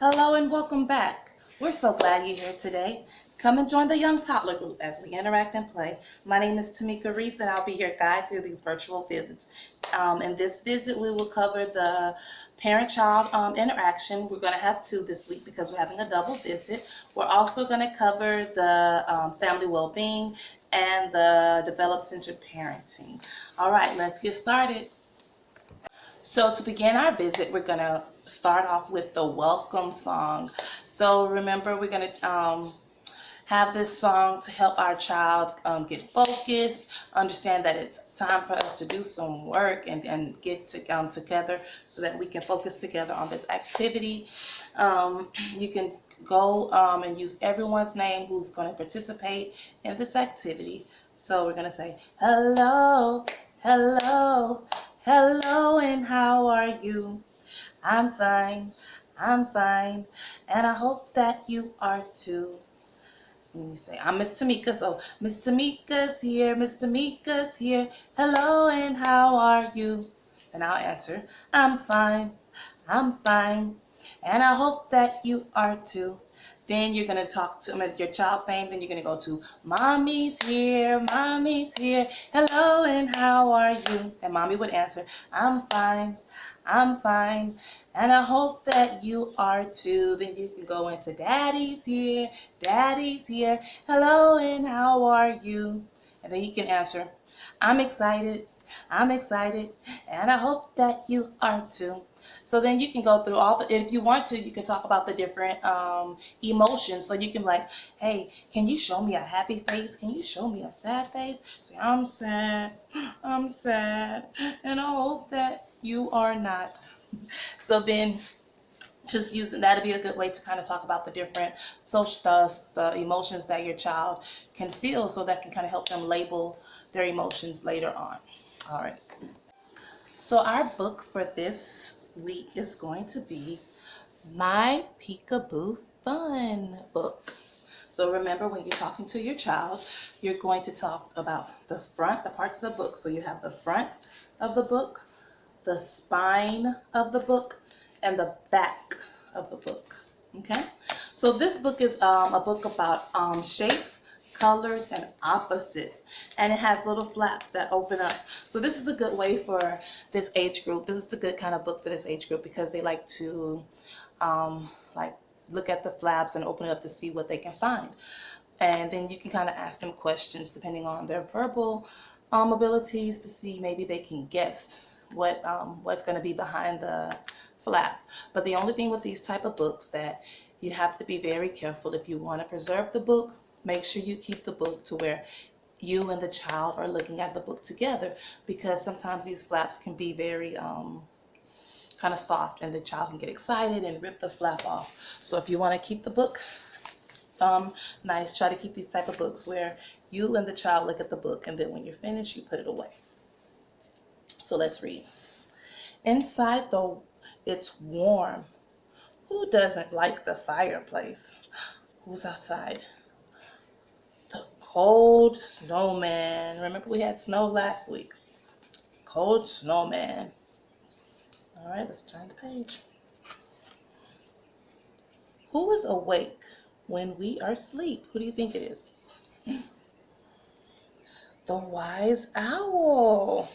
Hello and welcome back. We're so glad you're here today. Come and join the Young Toddler group as we interact and play. My name is Tamika Reese and I'll be your guide through these virtual visits. In this visit, we will cover the parent-child interaction. We're going to have two this week because we're having a double visit. We're also going to cover the family well-being and the develop-centered parenting. All right, let's get started. So to begin our visit, we're going to start off with the welcome song. So remember, we're going to have this song to help our child get focused, understand that it's time for us to do some work and get together so that we can focus together on this activity. You can go and use everyone's name who's going to participate in this activity. So we're going to say, hello, hello, hello, and how are you? I'm fine, and I hope that you are too. And you say, I'm Miss Tamika, so Miss Tamika's here, Miss Tamika's here. Hello, and how are you? And I'll answer, I'm fine, and I hope that you are too. Then you're going to talk to with your child name. Then you're going to go to, Mommy's here, Mommy's here. Hello, and how are you? And Mommy would answer, I'm fine, and I hope that you are too. Then you can go into Daddy's here, Daddy's here. Hello, and how are you? And then you can answer, I'm excited, and I hope that you are too. So then you can go through all the, if you want to, you can talk about the different emotions. So you can be like, hey, can you show me a happy face? Can you show me a sad face? Say, I'm sad, and I hope that you are not. So then just using that'll be a good way to kind of talk about the different social the emotions that your child can feel, so that can kind of help them label their emotions later on. All right. So our book for this week is going to be My Peekaboo Fun book. So remember, when you're talking to your child, you're going to talk about the parts of the book. So you have the front of the book, the spine of the book, and the back of the book. Okay? So this book is a book about shapes, colors, and opposites, and it has little flaps that open up. So this is a good way for this age group. This is the good kind of book for this age group because they like to like look at the flaps and open it up to see what they can find. And then you can kind of ask them questions depending on their verbal abilities to see maybe they can guess what's going to be behind the flap. But the only thing with these type of books that you have to be very careful. If you want to preserve the book, make sure you keep the book to where you and the child are looking at the book together, because sometimes these flaps can be very kind of soft and the child can get excited and rip the flap off. So if you want to keep the book nice, try to keep these type of books where you and the child look at the book, and then when you're finished, you put it away. So let's read. Inside, though it's warm, who doesn't like the fireplace? Who's outside? The cold snowman. Remember, we had snow last week. Cold snowman. All right, let's turn the page. Who is awake when we are asleep? Who do you think it is? The wise owl.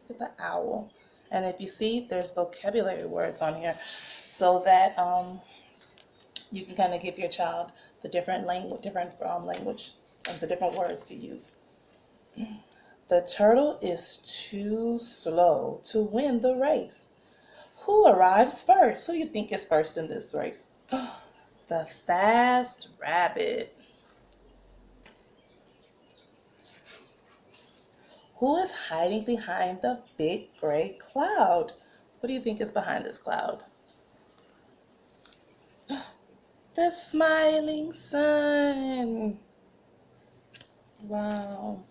Look at the owl. And if you see, there's vocabulary words on here so that you can kind of give your child the different language, the different words to use. The turtle is too slow to win the race. Who arrives first? Who do you think is first in this race? The fast rabbit. Who is hiding behind the big gray cloud? What do you think is behind this cloud? The smiling sun. Wow.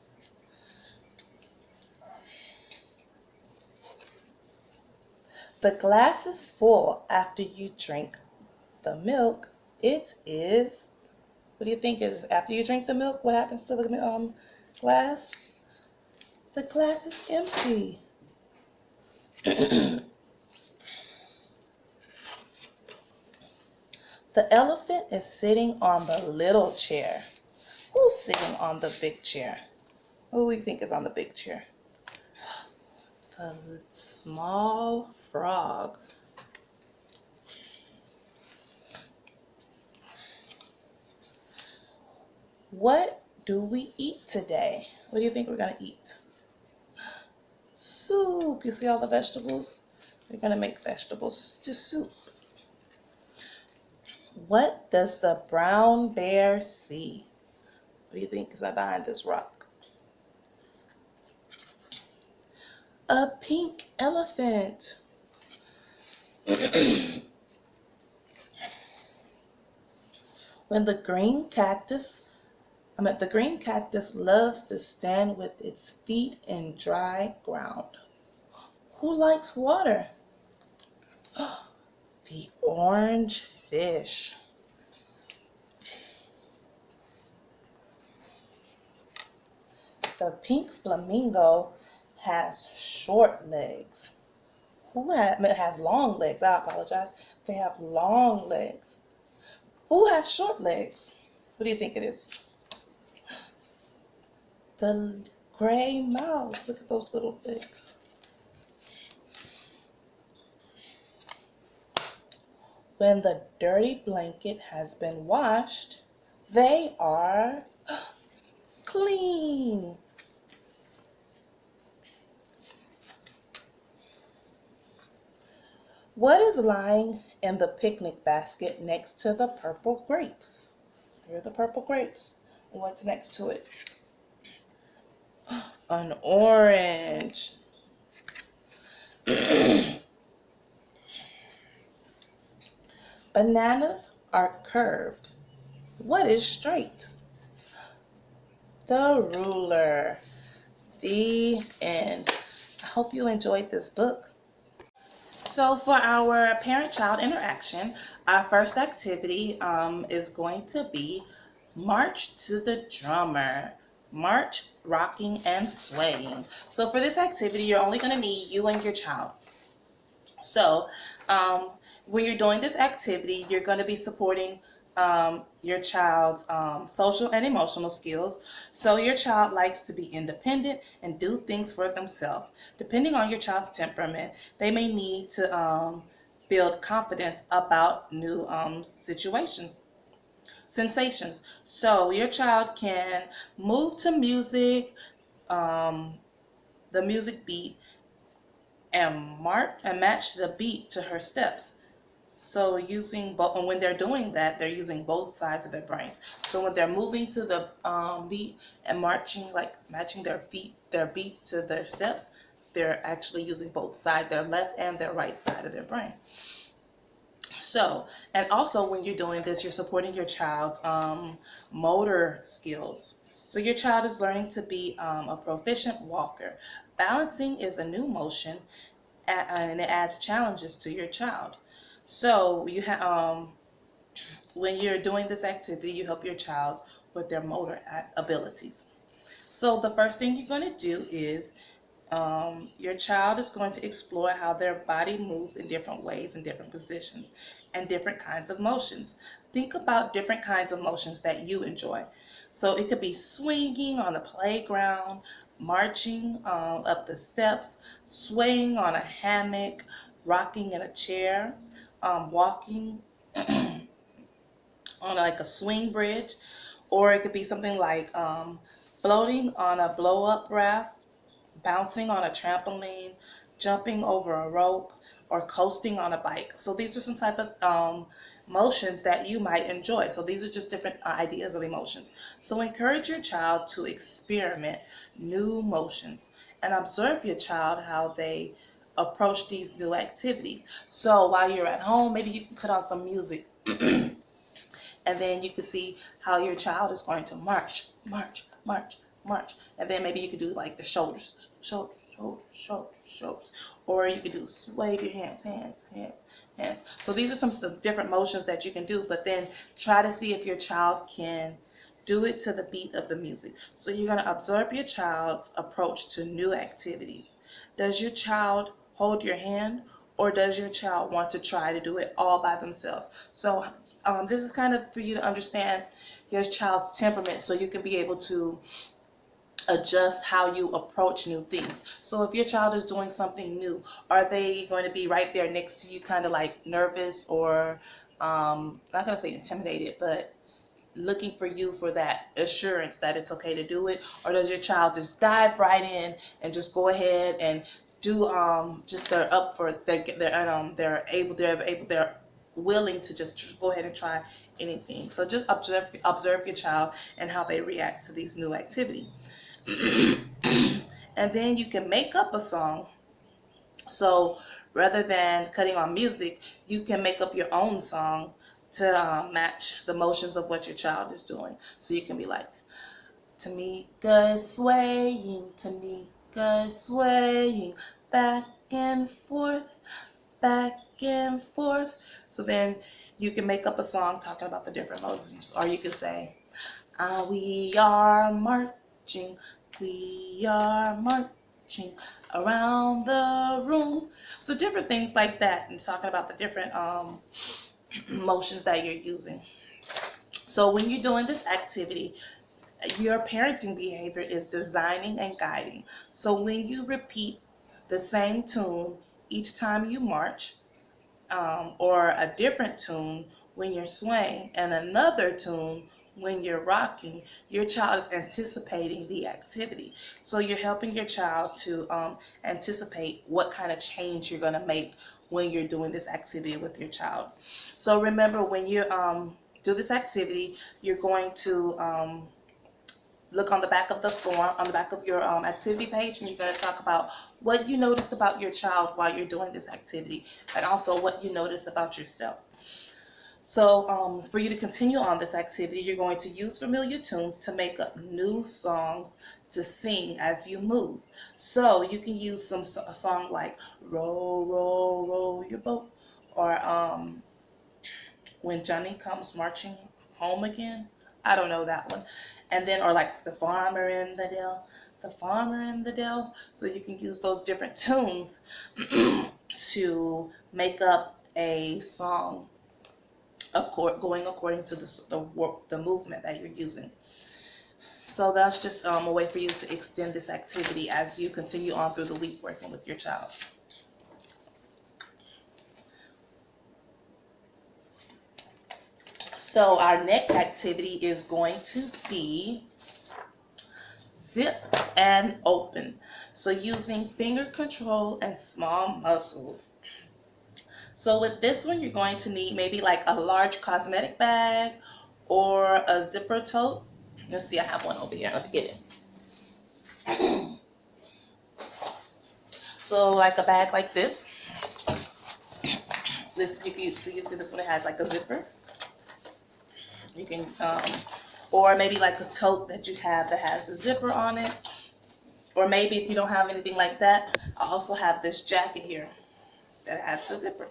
The glass is full after you drink the milk. It is, what do you think is after you drink the milk? What happens to the glass? The glass is empty. The elephant is sitting on the little chair. Who's sitting on the big chair? Who do we think is on the big chair? The small frog. What do we eat today? What do you think we're going to eat? Soup. You see all the vegetables? We're going to make vegetable stew soup. What does the brown bear see? What do you think is behind this rock? A pink elephant. When the green cactus loves to stand with its feet in dry ground. Who likes water? The orange fish. The pink flamingo has short legs. Has long legs? I apologize. They have long legs. Who has short legs? What do you think it is? The gray mouse. Look at those little legs. When the dirty blanket has been washed, they are clean. What is lying in the picnic basket next to the purple grapes? Here are the purple grapes. And what's next to it? An orange. Bananas are curved. What is straight? The ruler. The end. I hope you enjoyed this book. So for our parent-child interaction, our first activity is going to be march to the drummer. March, rocking, and swaying. So for this activity, you're only going to need you and your child. So when you're doing this activity, you're going to be supporting your child's social and emotional skills. So your child likes to be independent and do things for themselves. Depending on your child's temperament, they may need to build confidence about new sensations. So your child can move to music, the music beat, and match the beat to her steps. So using both, when they're doing that, they're using both sides of their brains. So when they're moving to the beat and marching, like matching their beats to their steps, they're actually using both sides, their left and their right side of their brain. So, and also when you're doing this, you're supporting your child's motor skills. So your child is learning to be a proficient walker. Balancing is a new motion, and it adds challenges to your child. So you when you're doing this activity, you help your child with their motor abilities. So the first thing you're going to do is your child is going to explore how their body moves in different ways, in different positions, and different kinds of motions. Think about different kinds of motions that you enjoy. So it could be swinging on the playground, marching up the steps, swaying on a hammock, rocking in a chair, walking on like a swing bridge, or it could be something like floating on a blow-up raft, bouncing on a trampoline, jumping over a rope, or coasting on a bike. So these are some type of motions that you might enjoy. So these are just different ideas of emotions. So encourage your child to experiment new motions and observe your child how they approach these new activities. So while you're at home, maybe you can put on some music and then you can see how your child is going to march, march, march, march. And then maybe you could do like the shoulders, shoulders, shoulders, shoulders, shoulders. Or you could do wave your hands, hands, hands, hands. So these are some of the different motions that you can do, but then try to see if your child can do it to the beat of the music. So you're going to observe your child's approach to new activities. Does your child hold your hand, or does your child want to try to do it all by themselves? So this is kind of for you to understand your child's temperament so you can be able to adjust how you approach new things. So if your child is doing something new, are they going to be right there next to you kind of like nervous or not going to say intimidated, but looking for you for that assurance that it's okay to do it? Or does your child just dive right in and just go ahead and do just they're up for they're willing to just go ahead and try anything? So just observe your child and how they react to these new activities. And then you can make up a song. So rather than cutting on music, you can make up your own song to match the motions of what your child is doing. So you can be like, Tamika is swaying, back and forth, back and forth. So then you can make up a song talking about the different motions. Or you can say, we are marching, we are marching around the room. So different things like that, and talking about the different motions that you're using. So when you're doing this activity, your parenting behavior is designing and guiding. So when you repeat the same tune each time you march, or a different tune when you're swaying, and another tune when you're rocking, your child is anticipating the activity. So you're helping your child to anticipate what kind of change you're going to make when you're doing this activity with your child. So remember, when you do this activity, you're going to look on the back of the form, on the back of your activity page, and you're going to talk about what you noticed about your child while you're doing this activity, and also what you notice about yourself. So for you to continue on this activity, you're going to use familiar tunes to make up new songs to sing as you move. So you can use a song like Roll, Roll, Roll Your Boat, or When Johnny Comes Marching Home Again. I don't know that one. And then, or like The Farmer in the Dell, The Farmer in the Dell. So you can use those different tunes to make up a song going according to the movement that you're using. So that's just a way for you to extend this activity as you continue on through the week working with your child. So our next activity is going to be zip and open. So using finger control and small muscles. So with this one, you're going to need maybe like a large cosmetic bag or a zipper tote. Let's see, I have one over here. Let me get it. So like a bag like this. This you see this one, it has like a zipper. You can, or maybe like a tote that you have that has a zipper on it. Or maybe if you don't have anything like that, I also have this jacket here that has the zipper.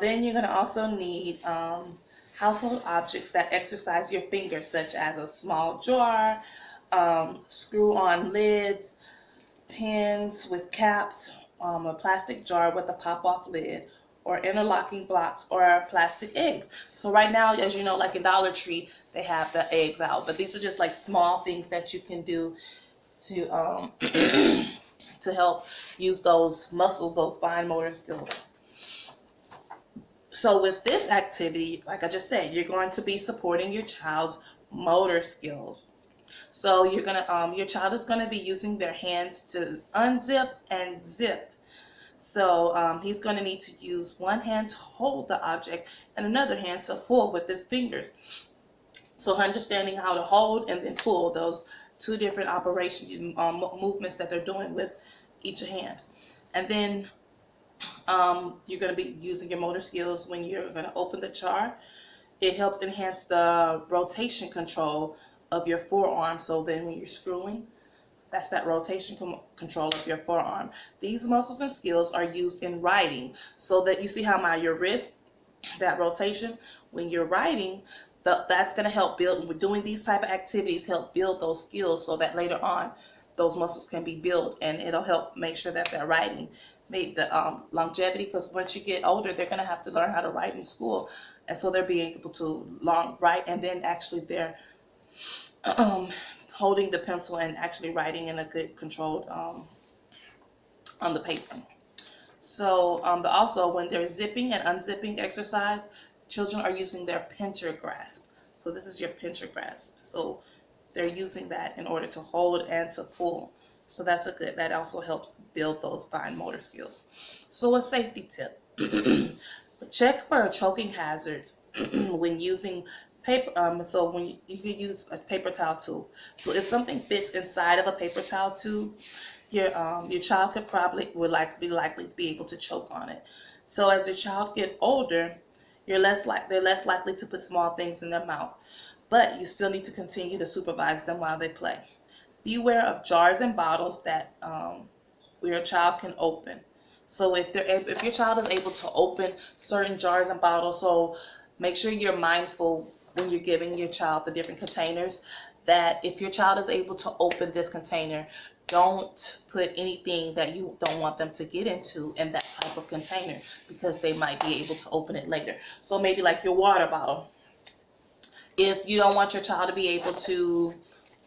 Then you're going to also need household objects that exercise your fingers, such as a small jar, screw-on lids, pins with caps, a plastic jar with a pop-off lid, or interlocking blocks, or plastic eggs. So right now, as you know, like in Dollar Tree, they have the eggs out, but these are just like small things that you can do to to help use those muscles, those fine motor skills. So with this activity, like I just said, you're going to be supporting your child's motor skills. So you're gonna, your child is gonna be using their hands to unzip and zip. So he's gonna need to use one hand to hold the object and another hand to pull with his fingers. So understanding how to hold and then pull, those two different operation movements that they're doing with each hand. And then you're going to be using your motor skills when you're going to open the jar. It helps enhance the rotation control of your forearm. So then when you're screwing, that's that rotation control of your forearm. These muscles and skills are used in writing, so that you see how your wrist, that rotation, when you're writing, that's going to help build, doing these type of activities help build those skills so that later on those muscles can be built, and it'll help make sure that their writing made the longevity, because once you get older, they're going to have to learn how to write in school, and so they're being able to write, and then actually they're holding the pencil and actually writing in a good controlled on the paper. So also when they're zipping and unzipping exercise, children are using their pincher grasp. So this is your pincher grasp. So they're using that in order to hold and to pull. So that also helps build those fine motor skills. So a safety tip. Check for choking hazards when using paper. So when you can use a paper towel tube. So if something fits inside of a paper towel tube, your child be likely to be able to choke on it. So as your child get older, they're less likely to put small things in their mouth, but you still need to continue to supervise them while they play. Beware of jars and bottles that your child can open. So if your child is able to open certain jars and bottles, so make sure you're mindful when you're giving your child the different containers, that if your child is able to open this container, don't put anything that you don't want them to get into in that type of container, because they might be able to open it later. So maybe like your water bottle. If you don't want your child to be able to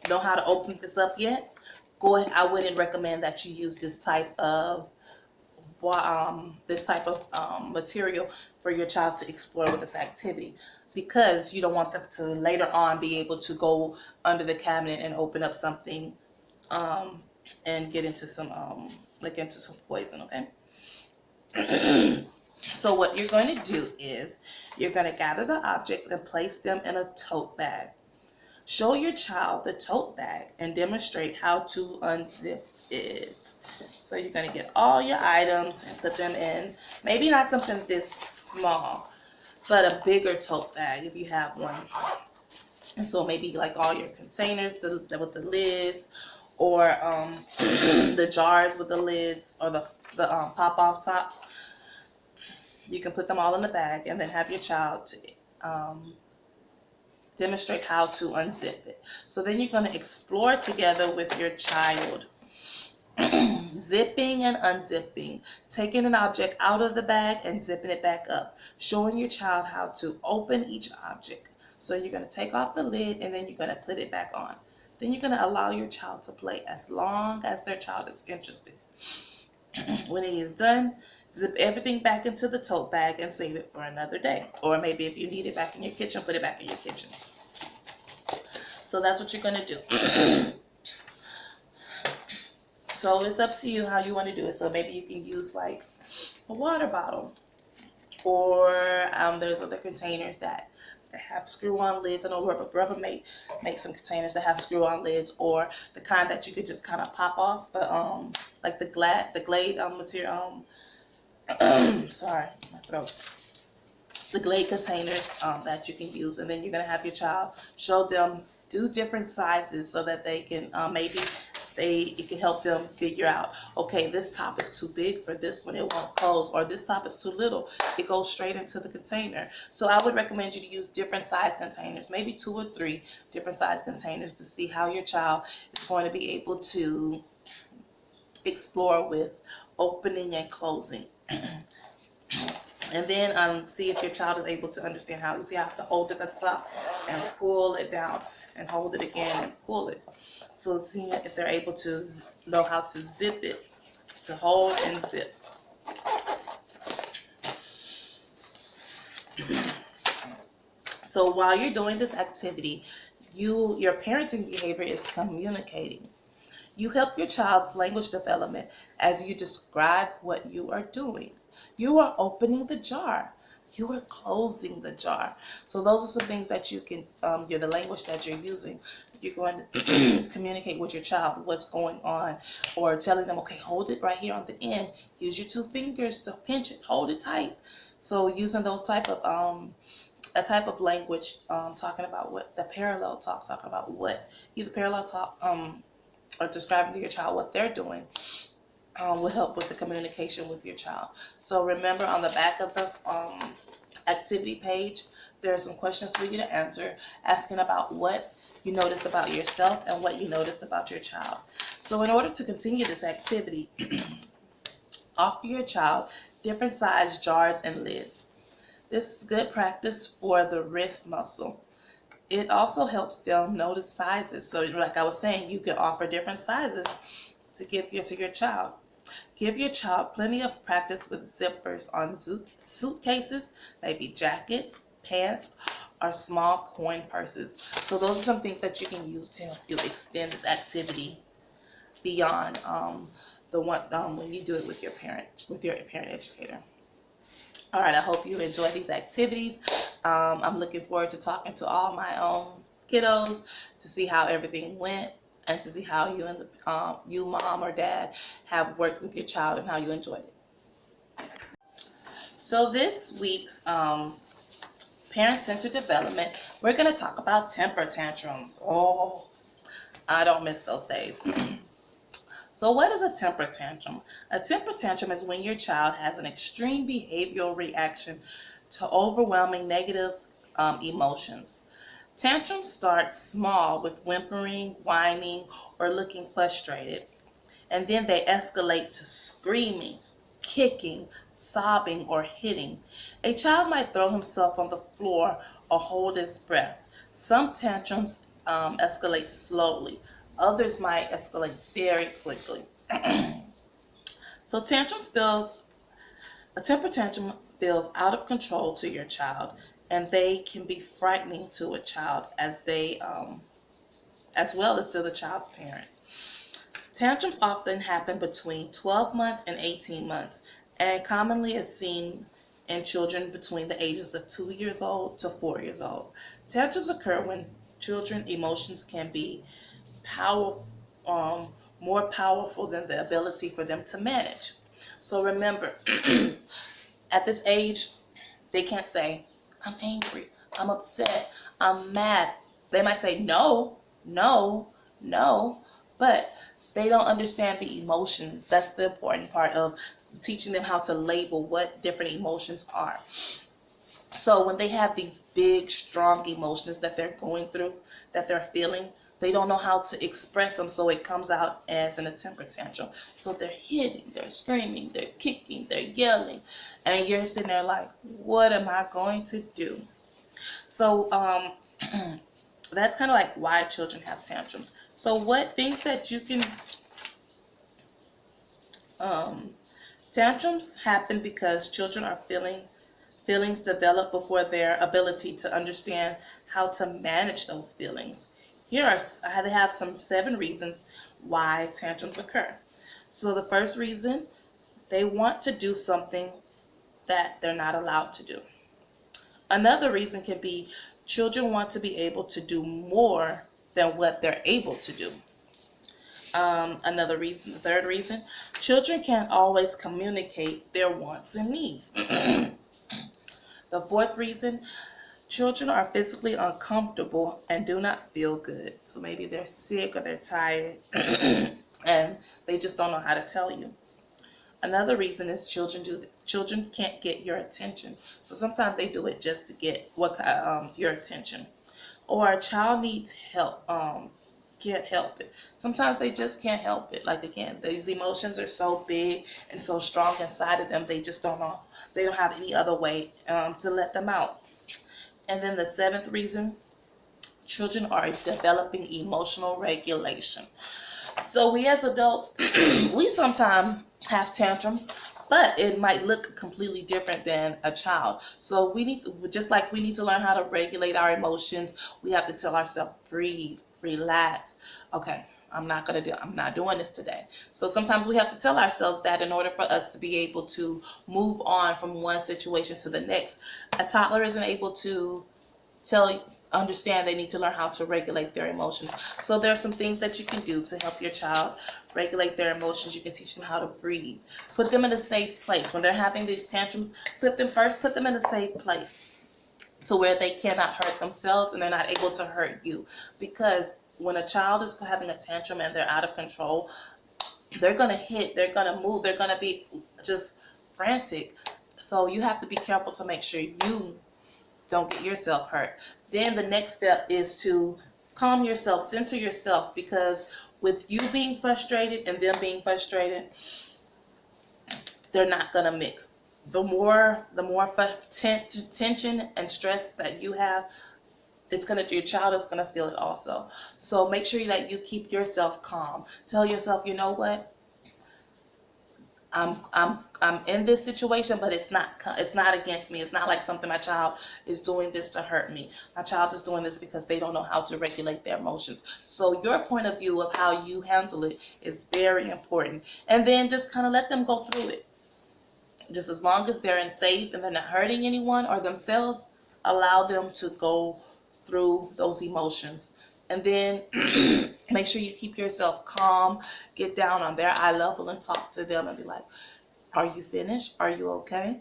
know how to open this up yet, go ahead. I wouldn't recommend that you use this type of material for your child to explore with this activity, because you don't want them to later on be able to go under the cabinet and open up something and get into some into some poison. Okay. So what you're going to do is you're going to gather the objects and place them in a tote bag. Show your child the tote bag and demonstrate how to unzip it. So you're going to get all your items and put them in, maybe not something this small, but a bigger tote bag if you have one. And so maybe like all your containers with the lids, or the jars with the lids, or the pop-off tops. You can put them all in the bag and then have your child demonstrate how to unzip it. So then you're going to explore together with your child. Zipping and unzipping, taking an object out of the bag and zipping it back up, showing your child how to open each object. So you're going to take off the lid and then you're going to put it back on. Then you're going to allow your child to play as long as their child is interested. When he is done, zip everything back into the tote bag and save it for another day. Or maybe if you need it back in your kitchen, put it back in your kitchen. So that's what you're going to do. So it's up to you how you want to do it. So maybe you can use like a water bottle, or there's other containers that have screw-on lids. I know Rubbermaid makes some containers that have screw-on lids, or the kind that you could just kind of pop off the like the Glade material. Sorry, my throat. The Glade containers that you can use, and then you're gonna have your child show them, do different sizes so that they can it can help them figure out, okay, this top is too big for this one, it won't close, or this top is too little, it goes straight into the container. So I would recommend you to use different size containers, maybe 2 or 3 different size containers, to see how your child is going to be able to explore with opening and closing. And then see if your child is able to understand how you have to hold this at the top and pull it down, and hold it again and pull it. So see if they're able to know how to zip it, to hold and zip. So while you're doing this activity, your parenting behavior is communicating. You help your child's language development as you describe what you are doing. You are opening the jar. You are closing the jar. So those are some things that you can, the language that you're using. You're going to communicate with your child what's going on, or telling them, okay, hold it right here on the end. Use your 2 fingers to pinch it. Hold it tight. So using those type of a type of language, talking about what the parallel talk, talking about what either parallel talk or describing to your child what they're doing. Will help with the communication with your child. So remember, on the back of the activity page, there are some questions for you to answer, asking about what you noticed about yourself and what you noticed about your child. So in order to continue this activity, offer your child different size jars and lids. This is good practice for the wrist muscle. It also helps them notice sizes. So like I was saying, you can offer different sizes to give to your child. Give your child plenty of practice with zippers on suitcases, maybe jackets, pants, or small coin purses. So those are some things that you can use to help you extend this activity beyond the one when you do it with your parent educator. All right, I hope you enjoy these activities. I'm looking forward to talking to all my own kiddos to see how everything went and to see how you and you, mom or dad, have worked with your child and how you enjoyed it. So this week's parent-centered development, we're going to talk about temper tantrums. Oh, I don't miss those days. So what is a temper tantrum? A temper tantrum is when your child has an extreme behavioral reaction to overwhelming negative emotions. Tantrums start small with whimpering, whining, or looking frustrated, and then they escalate to screaming, kicking, sobbing, or hitting. A child might throw himself on the floor or hold his breath. Some tantrums escalate slowly. Others might escalate very quickly. So a temper tantrum feels out of control to your child, and they can be frightening to a child as well as to the child's parent. Tantrums often happen between 12 months and 18 months, and commonly is seen in children between the ages of 2 years old to 4 years old. Tantrums occur when children's emotions can be more powerful than the ability for them to manage. So remember, at this age, they can't say, I'm angry, I'm upset, I'm mad. They might say no, no, no, but they don't understand the emotions. That's the important part of teaching them how to label what different emotions are. So when they have these big, strong emotions that they're going through, that they're feeling, they don't know how to express them, so it comes out as in a temper tantrum. So they're hitting, they're screaming, they're kicking, they're yelling, and you're sitting there like, what am I going to do? So that's kind of like why children have tantrums. So what things that you can... tantrums happen because children are feelings develop before their ability to understand how to manage those feelings. I have some 7 reasons why tantrums occur. So the first reason, they want to do something that they're not allowed to do. Another reason can be children want to be able to do more than what they're able to do. Another reason, the third reason, children can't always communicate their wants and needs. The fourth reason, children are physically uncomfortable and do not feel good. So maybe they're sick or they're tired and they just don't know how to tell you. Another reason is children can't get your attention. So sometimes they do it just to get your attention. Or a child needs help, can't help it. Sometimes they just can't help it. Like again, these emotions are so big and so strong inside of them, they just don't know. They don't have any other way to let them out. And then the 7th reason, children are developing emotional regulation. So we as adults, we sometimes have tantrums, but it might look completely different than a child. So we need to, just like we need to learn how to regulate our emotions, we have to tell ourselves, breathe, relax. Okay, I'm not doing this today. So sometimes we have to tell ourselves that in order for us to be able to move on from one situation to the next. A toddler isn't able to understand they need to learn how to regulate their emotions. So there are some things that you can do to help your child regulate their emotions. You can teach them how to breathe. Put them in a safe place. When they're having these tantrums, put them in a safe place to where they cannot hurt themselves and they're not able to hurt you. Because when a child is having a tantrum and they're out of control, they're going to hit, they're going to move, they're going to be just frantic. So you have to be careful to make sure you don't get yourself hurt. Then the next step is to calm yourself, center yourself, because with you being frustrated and them being frustrated, they're not gonna mix. The more tension and stress that you have, your child is gonna feel it also. So make sure that you keep yourself calm. Tell yourself, you know what? I'm in this situation, but it's not against me. It's not like something my child is doing this to hurt me. My child is doing this because they don't know how to regulate their emotions. So your point of view of how you handle it is very important. And then just kind of let them go through it. Just as long as they're in safe and they're not hurting anyone or themselves, allow them to go through those emotions. And then make sure you keep yourself calm, get down on their eye level and talk to them and be like, are you finished? Are you okay?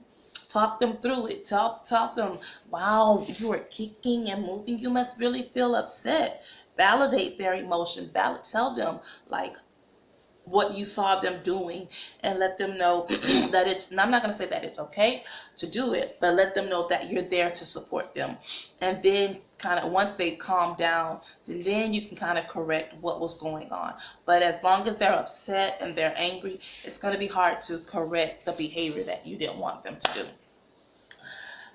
Talk them through it. Talk them, wow, you are kicking and moving. You must really feel upset. Validate their emotions. Tell them, like, what you saw them doing, and let them know that I'm not going to say that it's okay to do it, but let them know that you're there to support them. And then kind of once they calm down, then you can kind of correct what was going on. But as long as they're upset and they're angry, it's going to be hard to correct the behavior that you didn't want them to do.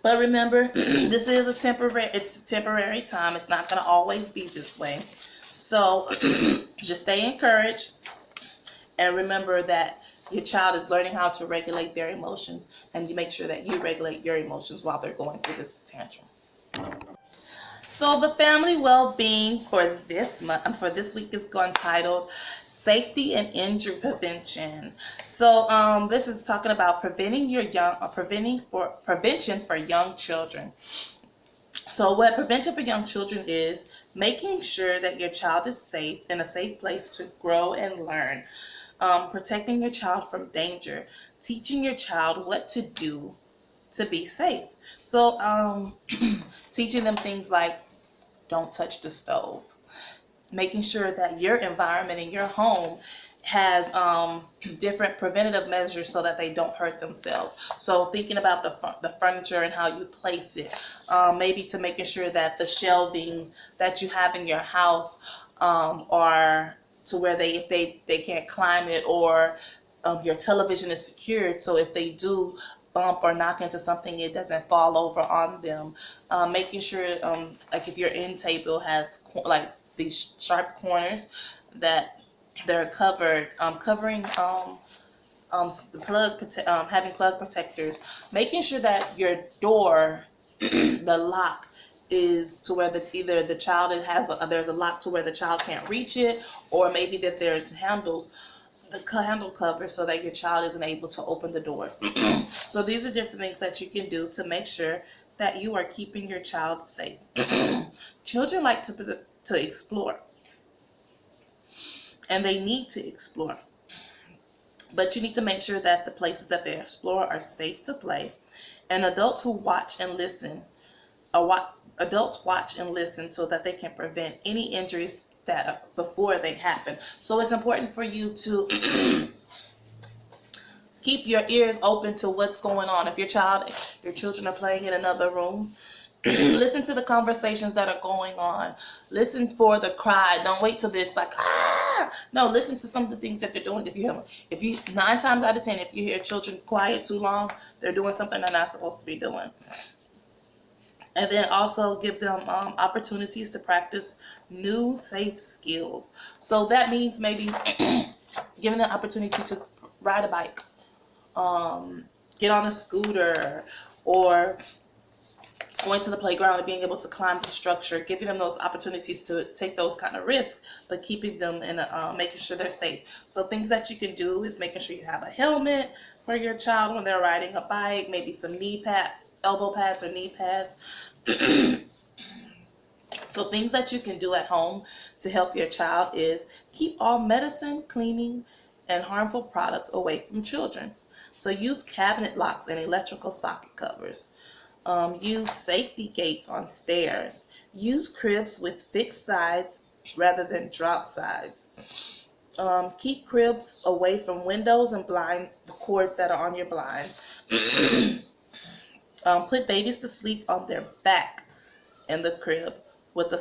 But remember, this is a temporary time. It's not going to always be this way. So just stay encouraged. And remember that your child is learning how to regulate their emotions, and you make sure that you regulate your emotions while they're going through this tantrum. So the family well-being for this week is entitled Safety and Injury Prevention. So this is talking about prevention for young children. So what prevention for young children is making sure that your child is safe, in a safe place to grow and learn. Protecting your child from danger, teaching your child what to do to be safe. So teaching them things like don't touch the stove, making sure that your environment in your home has different preventative measures so that they don't hurt themselves. So thinking about the furniture and how you place it, maybe to making sure that the shelving that you have in your house are to where if they can't climb it, or your television is secured, so if they do bump or knock into something, it doesn't fall over on them. Making sure like if your end table has like these sharp corners, that they're covered, covering the having plug protectors, making sure that your door the lock is to where either the child there's a lock to where the child can't reach it, or maybe that there's the handle cover so that your child isn't able to open the doors. So these are different things that you can do to make sure that you are keeping your child safe. Children like to explore, and they need to explore, but you need to make sure that the places that they explore are safe to play. And adults watch and listen so that they can prevent any injuries that before they happen. So it's important for you to keep your ears open to what's going on. If your children are playing in another room, listen to the conversations that are going on. Listen for the cry. Don't wait till it's like, ah! No, listen to some of the things that they're doing. If you 9 times out of 10, if you hear children quiet too long, they're doing something they're not supposed to be doing. And then also give them opportunities to practice new safe skills. So that means maybe giving them opportunity to ride a bike, get on a scooter, or going to the playground and being able to climb the structure, giving them those opportunities to take those kind of risks, but keeping them in making sure they're safe. So things that you can do is making sure you have a helmet for your child when they're riding a bike, maybe some elbow pads or knee pads. So things that you can do at home to help your child is keep all medicine, cleaning, and harmful products away from children. So use cabinet locks and electrical socket covers. Use safety gates on stairs. Use cribs with fixed sides rather than drop sides. Keep cribs away from windows and the cords that are on your blind. Put babies to sleep on their back in the crib with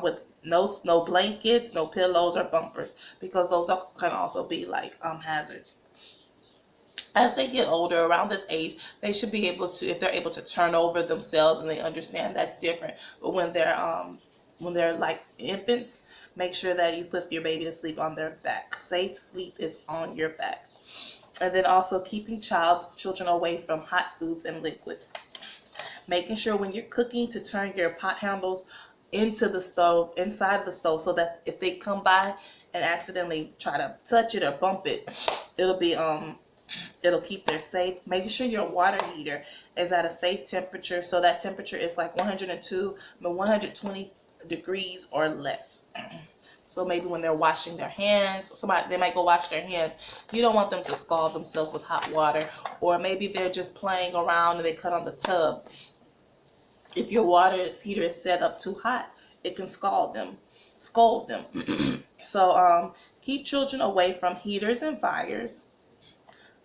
with no blankets, no pillows or bumpers, because those can also be like hazards. As they get older, around this age, they should be able to, if they're able to turn over themselves and they understand that's different. But when they're like infants, make sure that you put your baby to sleep on their back. Safe sleep is on your back. And then also keeping children away from hot foods and liquids. Making sure when you're cooking to turn your pot handles into the stove, inside of the stove, so that if they come by and accidentally try to touch it or bump it, it'll keep them safe. Making sure your water heater is at a safe temperature, so that temperature is like 102 but 120 degrees or less. So maybe when they're washing their hands, they might go wash their hands. You don't want them to scald themselves with hot water, or maybe they're just playing around and they cut on the tub. If your water heater is set up too hot, it can scold them. So keep children away from heaters and fires.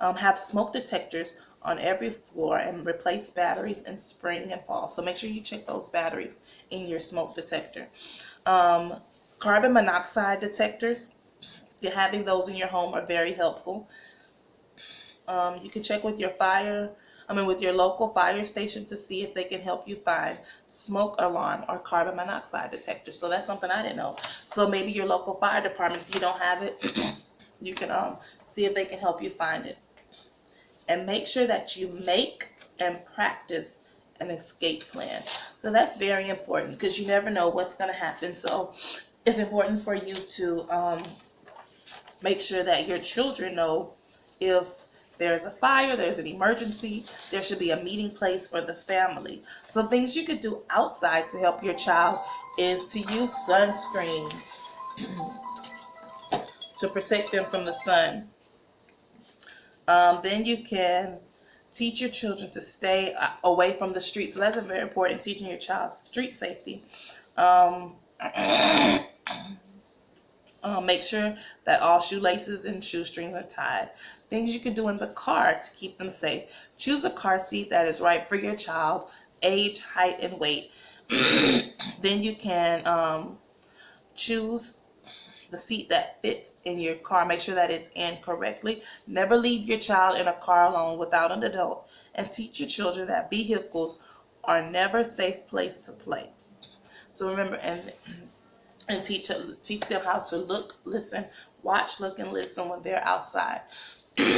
Have smoke detectors on every floor and replace batteries in spring and fall. So make sure you check those batteries in your smoke detector. Carbon monoxide detectors, having those in your home are very helpful. You can check with with your local fire station to see if they can help you find smoke alarm or carbon monoxide detectors. So that's something I didn't know. So maybe your local fire department, if you don't have it, you can see if they can help you find it. And make sure that you make and practice an escape plan. So that's very important, because you never know what's going to happen. So it's important for you to make sure that your children know if there's a fire, there's an emergency, there should be a meeting place for the family. So things you could do outside to help your child is to use sunscreen to protect them from the sun. Then you can teach your children to stay away from the street. So that's very important, teaching your child street safety. Make sure that all shoelaces and shoestrings are tied. Things you can do in the car to keep them safe. Choose a car seat that is right for your child, age, height, and weight. Then you can choose the seat that fits in your car. Make sure that it's in correctly. Never leave your child in a car alone without an adult. And teach your children that vehicles are never a safe place to play. So remember, and teach them how to look, listen, watch, look, and listen when they're outside.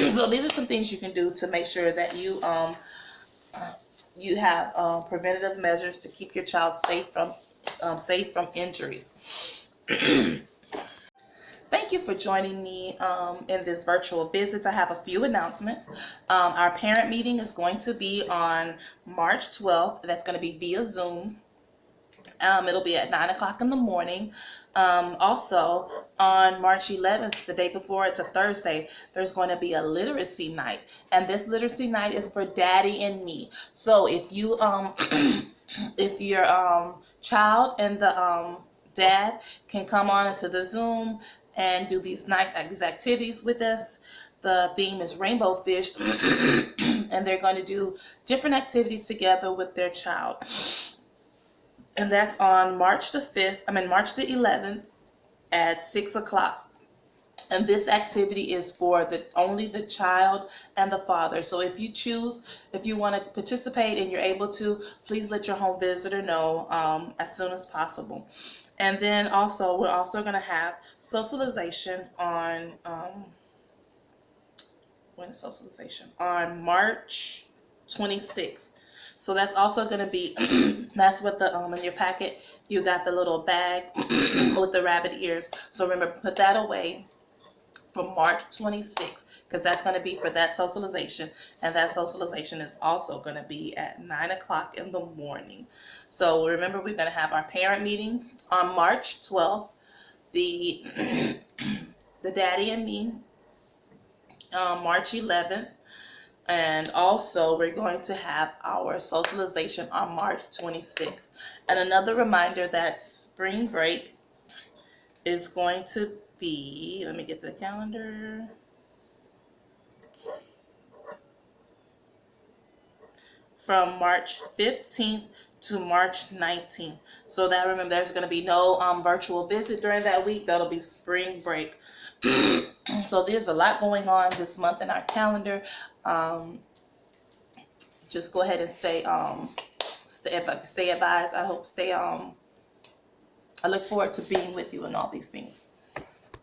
So these are some things you can do to make sure that you have preventative measures to keep your child safe from injuries. Thank you for joining me in this virtual visit. I have a few announcements. Our parent meeting is going to be on March 12th. That's going to be via Zoom. It'll be at 9 o'clock in the morning. Also, on March 11th, the day before, it's a Thursday, there's going to be a literacy night. And this literacy night is for Daddy and me. So if you, if your child and the dad can come on into the Zoom and do these activities with us. The theme is rainbow fish, and they're going to do different activities together with their child. And that's on March the 11th at 6 o'clock. And this activity is for only the child and the father. So if you want to participate and you're able to, please let your home visitor know as soon as possible. And then we're also going to have socialization on on March 26th. So that's also going to be, that's what in your packet, you got the little bag with the rabbit ears. So remember, put that away for March 26th, because that's going to be for that socialization. And that socialization is also going to be at 9 o'clock in the morning. So remember, we're going to have our parent meeting on March 12th, the Daddy and me, March 11th. And also, we're going to have our socialization on March 26th. And another reminder that spring break is going to be, let me get the calendar. From March 15th to March 19th. So that, remember, there's going to be no virtual visit during that week. That'll be spring break. So there's a lot going on this month in our calendar. Just go ahead and stay advised. I hope I look forward to being with you in all these things.